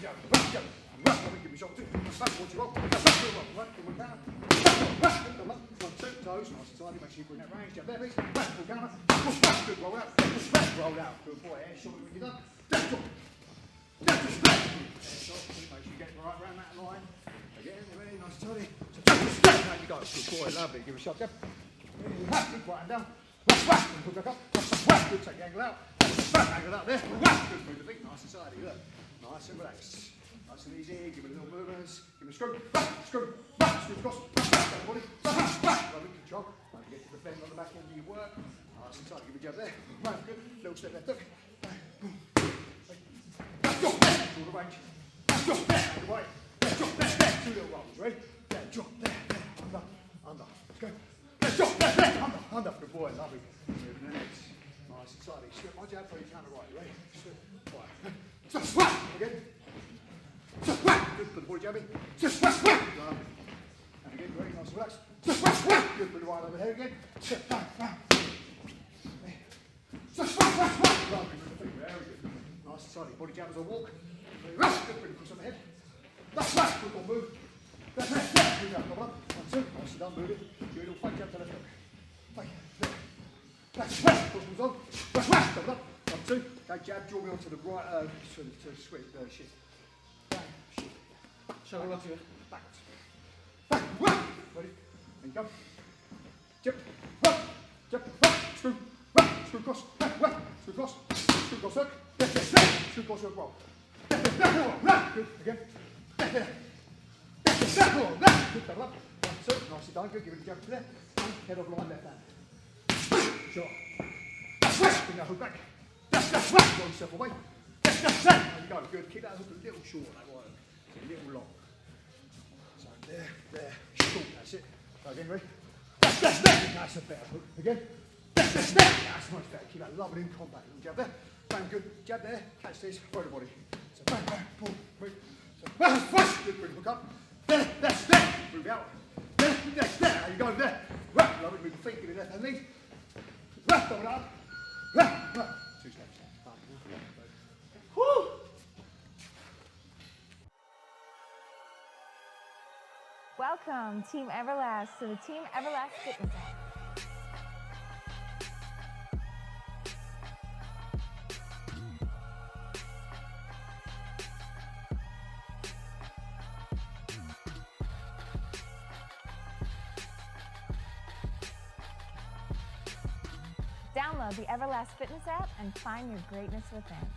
go. Back, go. Back, give me shot two. Back, watch it roll. Back, roll. Right, good one, down. Back, good one. 1, 2, toes. Nice and tidy. Make sure you bring that range. Jab there, please. Back, pull down. Push back, good. Roll out. Push back, roll out. Good boy. Air shot when you're done. Down, drop. Down, push back. Air shot. Make sure you get right around that line. Again, ready, nice and tidy. So, there you go. Good boy. Lovely. Give it a shot, Jab. Good, right hand down. Whack, and put back up. Whack, good. Take the angle out. Back, angle out there. Whack, good. Move the feet. Nice and tidy. Look. Nice and relaxed. Nice and easy. Give it a little movements. Give it a screw. Back, screw. Back, screw across. Back, body. Back. Lovely control. Don't forget to defend on the back end of your work. Nice and tidy. Give a jab there. Right, good. Little step left hook. Back, drop there. Pull the range. Back, drop there. And away. There, drop there. There. 2 little rolls. Ready? There, drop there. There. Under. Under. Let's go. There, drop there. There. Under. Under. Good boy. Lovely. Moving the legs. Nice and tidy. Slip my jab for you counter right. Ready? Slip. Right. Just whack. Again. Just whack. Good for the body jabbing. Just whack. Whack. Lovely. And again, very nice and relaxed. Just whack. Whack. Good for the right over here again. Just whack. Whack. Just whack. Whack. Whack. Lovely. With the feet. Very good. Nice and tidy. Body jabbers on walk. Good. Bring the cross on the head. That's whack. Good one. Move. That's it. Yeah. Move out. Double up. 1, 2. Nice and done. Move it. Do a little fake jab to left hook. Fake. There. That's whack. Cross on. That's whack. Double up. 1, 2. Okay, jab, draw me onto the right, to switch, shift. Bang, shift. Shall I look to you? Back. Back, whack. Ready? And go. Jab, whack. Jab, whack. Screw, whack. Screw cross, whack, whack. Screw cross, screw cross hook. There, there, there. Screw cross hook, roll. There, there, there, roll. Whack. Good, again. There, there. There, there, there, roll. Whack. Good, double up. 1, 2. Nicely done, good. Give it a jab to there. Head off line, left hand. Shot. That's whack. Bring that hook back. That's right, roll yourself away. That's there you go, good. Keep that hook a little short, that right hook. A little long. So there, short, that's it. Go again, ready? That's that's a better hook. Again. That's much better. Keep that lovely in combat. Little jab there. Bang, good. Jab there. Catch this. Throw the body. So bang, bang, pull, move. So that's good. Bring the hook up. There, that's there. Move out. There, that's there. There you go, there. Right, lovely. Move the feet. Give it left hand lead. Right, double up. Right, right. 2 steps. Woo! Welcome, Team Everlast, to the Team Everlast Fitness app. Download the Everlast Fitness app and find your greatness within.